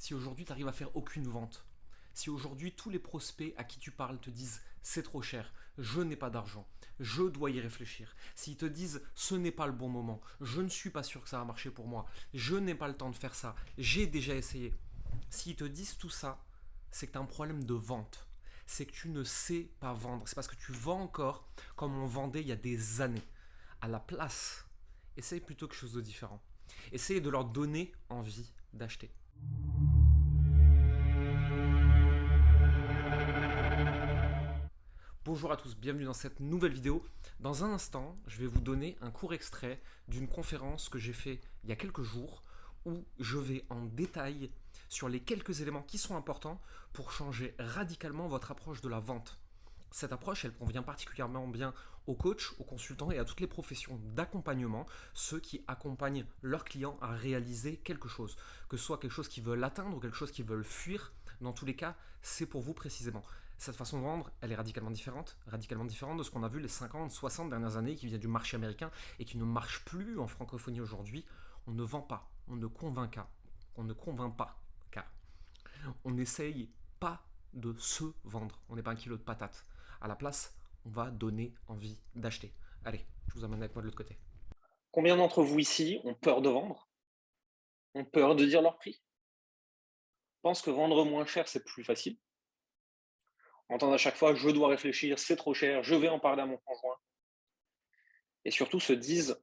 Si aujourd'hui tu arrives à faire aucune vente, si aujourd'hui tous les prospects à qui tu parles te disent c'est trop cher, je n'ai pas d'argent, je dois y réfléchir, s'ils te disent ce n'est pas le bon moment, je ne suis pas sûr que ça va marcher pour moi, je n'ai pas le temps de faire ça, j'ai déjà essayé, s'ils te disent tout ça, c'est que tu as un problème de vente. C'est que tu ne sais pas vendre. C'est parce que tu vends encore comme on vendait il y a des années. À la place, essaye plutôt quelque chose de différent. Essaye de leur donner envie d'acheter. Bonjour à tous, bienvenue dans cette nouvelle vidéo. Dans un instant, je vais vous donner un court extrait d'une conférence que j'ai fait il y a quelques jours où je vais en détail sur les quelques éléments qui sont importants pour changer radicalement votre approche de la vente. Cette approche, elle convient particulièrement bien aux coachs, aux consultants et à toutes les professions d'accompagnement, ceux qui accompagnent leurs clients à réaliser quelque chose, que ce soit quelque chose qu'ils veulent atteindre ou quelque chose qu'ils veulent fuir. Dans tous les cas, c'est pour vous précisément. Cette façon de vendre, elle est radicalement différente de ce qu'on a vu les 50, 60 dernières années qui vient du marché américain et qui ne marche plus en francophonie aujourd'hui. On ne vend pas, on ne convainc pas, on ne convainc pas, car on n'essaye pas de se vendre. On n'est pas un kilo de patates. À la place, on va donner envie d'acheter. Allez, je vous amène avec moi de l'autre côté. Combien d'entre vous ici ont peur de vendre? Ont peur de dire leur prix? Pensent que vendre moins cher, c'est plus facile? Entendent à chaque fois: «Je dois réfléchir, c'est trop cher, je vais en parler à mon conjoint» et surtout se disent: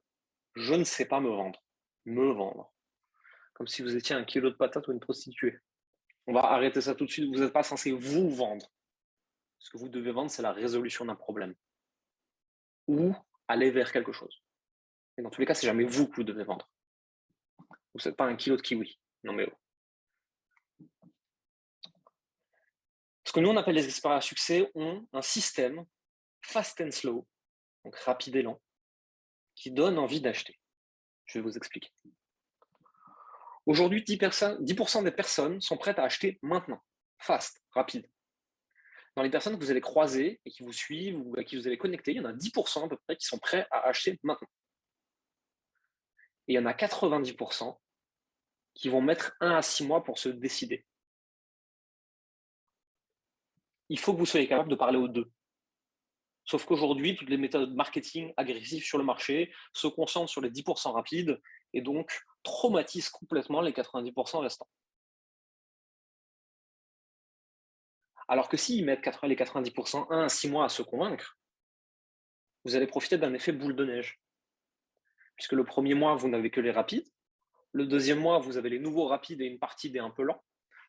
«Je ne sais pas me vendre». Me vendre. Comme si vous étiez un kilo de patates ou une prostituée. On va arrêter ça tout de suite, vous n'êtes pas censé vous vendre. Ce que vous devez vendre, c'est la résolution d'un problème ou aller vers quelque chose. Et dans tous les cas, c'est jamais vous que vous devez vendre. Vous n'êtes pas un kilo de kiwi. Non mais oh. Ce que nous, on appelle les experts à succès ont un système fast and slow, donc rapide et lent, qui donne envie d'acheter. Je vais vous expliquer. Aujourd'hui, 10% des personnes sont prêtes à acheter maintenant. Fast, rapide. Dans les personnes que vous allez croiser et qui vous suivent ou à qui vous allez connecter, il y en a 10% à peu près qui sont prêts à acheter maintenant. Et il y en a 90% qui vont mettre 1 à 6 mois pour se décider. Il faut que vous soyez capable de parler aux deux. Sauf qu'aujourd'hui, toutes les méthodes marketing agressives sur le marché se concentrent sur les 10% rapides et donc traumatisent complètement les 90% restants. Alors que s'ils mettent les 90% 1 à 6 mois à se convaincre, vous allez profiter d'un effet boule de neige. Puisque le premier mois, vous n'avez que les rapides. Le deuxième mois, vous avez les nouveaux rapides et une partie des un peu lents.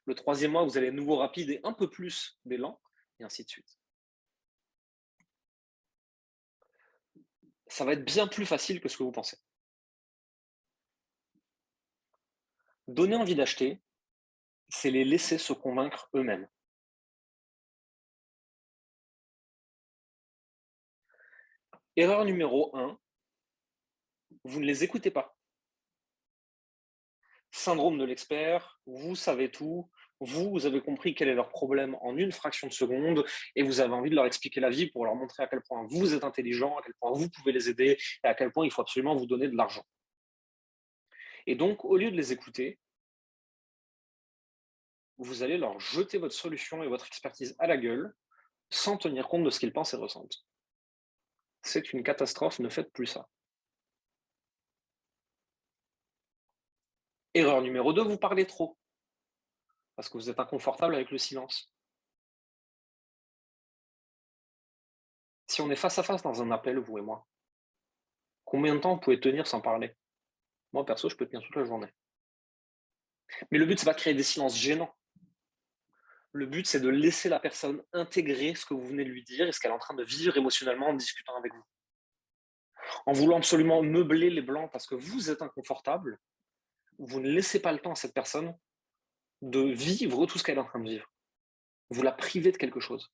Le troisième mois, vous avez les nouveaux rapides et un peu plus des lents, et ainsi de suite. Ça va être bien plus facile que ce que vous pensez. Donner envie d'acheter, c'est les laisser se convaincre eux-mêmes. Erreur numéro 1, vous ne les écoutez pas. Syndrome de l'expert, vous savez tout, vous avez compris quel est leur problème en une fraction de seconde et vous avez envie de leur expliquer la vie pour leur montrer à quel point vous êtes intelligent, à quel point vous pouvez les aider et à quel point il faut absolument vous donner de l'argent. Et donc, au lieu de les écouter, vous allez leur jeter votre solution et votre expertise à la gueule sans tenir compte de ce qu'ils pensent et ressentent. C'est une catastrophe, ne faites plus ça. Erreur numéro 2, vous parlez trop parce que vous êtes inconfortable avec le silence. Si on est face à face dans un appel, vous et moi, combien de temps vous pouvez tenir sans parler? Moi, perso, je peux tenir toute la journée. Mais le but, c'est pas de créer des silences gênants. Le but, c'est de laisser la personne intégrer ce que vous venez de lui dire et ce qu'elle est en train de vivre émotionnellement en discutant avec vous. En voulant absolument meubler les blancs parce que vous êtes inconfortable, vous ne laissez pas le temps à cette personne de vivre tout ce qu'elle est en train de vivre. Vous la privez de quelque chose.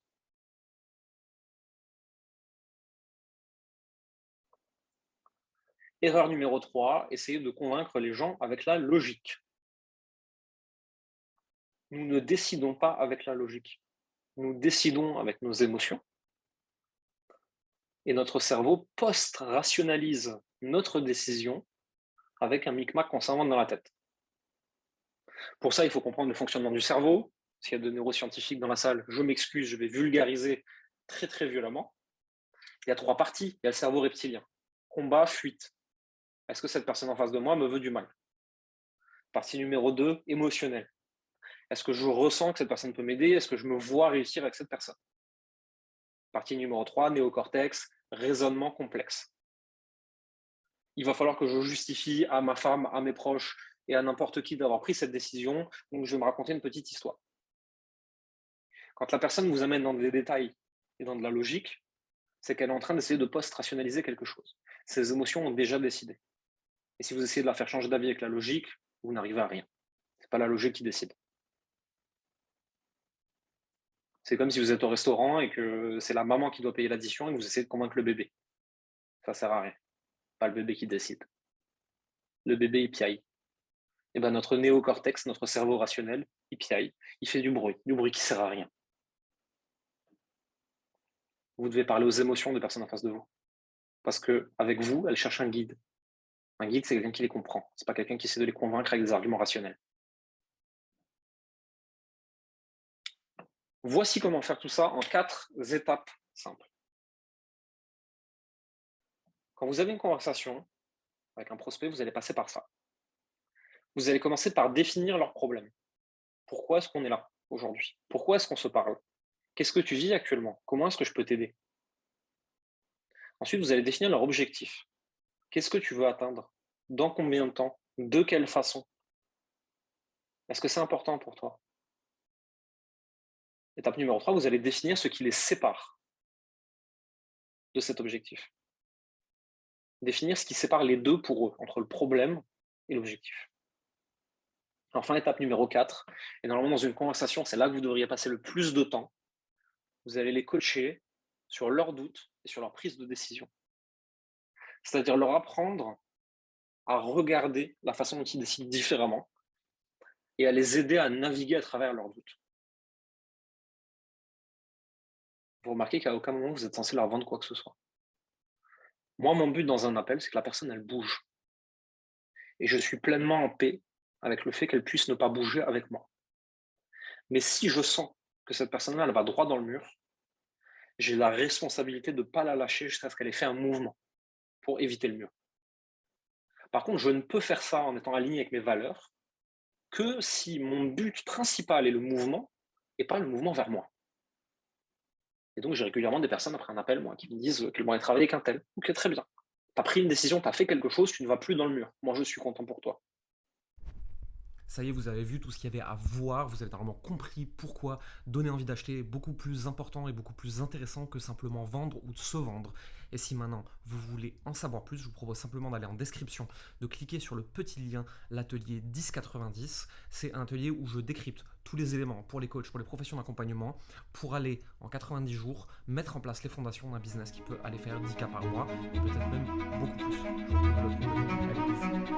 Erreur numéro 3, essayez de convaincre les gens avec la logique. Nous ne décidons pas avec la logique. Nous décidons avec nos émotions. Et notre cerveau post-rationalise notre décision avec un micmac qu'on s'invente dans la tête. Pour ça, il faut comprendre le fonctionnement du cerveau. S'il y a de neuroscientifiques dans la salle, je m'excuse, je vais vulgariser très très violemment. Il y a 3 parties. Il y a le cerveau reptilien. Combat, fuite. Est-ce que cette personne en face de moi me veut du mal? Partie numéro 2, émotionnel. Est-ce que je ressens que cette personne peut m'aider? Est-ce que je me vois réussir avec cette personne? Partie numéro 3, néocortex, raisonnement complexe. Il va falloir que je justifie à ma femme, à mes proches et à n'importe qui d'avoir pris cette décision, donc je vais me raconter une petite histoire. Quand la personne vous amène dans des détails et dans de la logique, c'est qu'elle est en train d'essayer de post-rationaliser quelque chose. Ses émotions ont déjà décidé. Et si vous essayez de la faire changer d'avis avec la logique, vous n'arrivez à rien. C'est pas la logique qui décide. C'est comme si vous êtes au restaurant et que c'est la maman qui doit payer l'addition et que vous essayez de convaincre le bébé. Ça sert à rien. Pas le bébé qui décide. Le bébé, il piaille. Et ben notre néocortex, notre cerveau rationnel, il piaille. Il fait du bruit qui sert à rien. Vous devez parler aux émotions des personnes en face de vous. Parce que avec vous, elles cherchent un guide. Un guide, c'est quelqu'un qui les comprend. C'est pas quelqu'un qui essaie de les convaincre avec des arguments rationnels. Voici comment faire tout ça en 4 étapes simples. Quand vous avez une conversation avec un prospect, vous allez passer par ça. Vous allez commencer par définir leurs problèmes. Pourquoi est-ce qu'on est là aujourd'hui? Pourquoi est-ce qu'on se parle? Qu'est-ce que tu vis actuellement? Comment est-ce que je peux t'aider? Ensuite, vous allez définir leur objectif. Qu'est-ce que tu veux atteindre? Dans combien de temps? De quelle façon? Est-ce que c'est important pour toi? Étape numéro 3, vous allez définir ce qui les sépare de cet objectif. Définir ce qui sépare les deux pour eux, entre le problème et l'objectif. Enfin, étape numéro 4, et normalement dans une conversation, c'est là que vous devriez passer le plus de temps, vous allez les coacher sur leurs doutes et sur leur prise de décision. C'est-à-dire leur apprendre à regarder la façon dont ils décident différemment et à les aider à naviguer à travers leurs doutes. Vous remarquez qu'à aucun moment vous êtes censé leur vendre quoi que ce soit. Moi, mon but dans un appel, c'est que la personne, elle bouge. Et je suis pleinement en paix avec le fait qu'elle puisse ne pas bouger avec moi. Mais si je sens que cette personne-là, elle va droit dans le mur, j'ai la responsabilité de ne pas la lâcher jusqu'à ce qu'elle ait fait un mouvement pour éviter le mur. Par contre, je ne peux faire ça en étant aligné avec mes valeurs que si mon but principal est le mouvement et pas le mouvement vers moi. Et donc, j'ai régulièrement des personnes après un appel, moi, qui me disent qu'elles vont aller travailler avec un tel. Ok, très bien. Tu as pris une décision, tu as fait quelque chose, tu ne vas plus dans le mur. Moi, je suis content pour toi. Ça y est, vous avez vu tout ce qu'il y avait à voir, vous avez vraiment compris pourquoi donner envie d'acheter est beaucoup plus important et beaucoup plus intéressant que simplement vendre ou se vendre. Et si maintenant vous voulez en savoir plus, je vous propose simplement d'aller en description, de cliquer sur le petit lien, l'atelier 1090. C'est un atelier où je décrypte tous les éléments pour les coachs, pour les professions d'accompagnement, pour aller en 90 jours mettre en place les fondations d'un business qui peut aller faire 10K par mois et peut-être même beaucoup plus. Je vous retrouve à l'autre côté. Allez, bisous.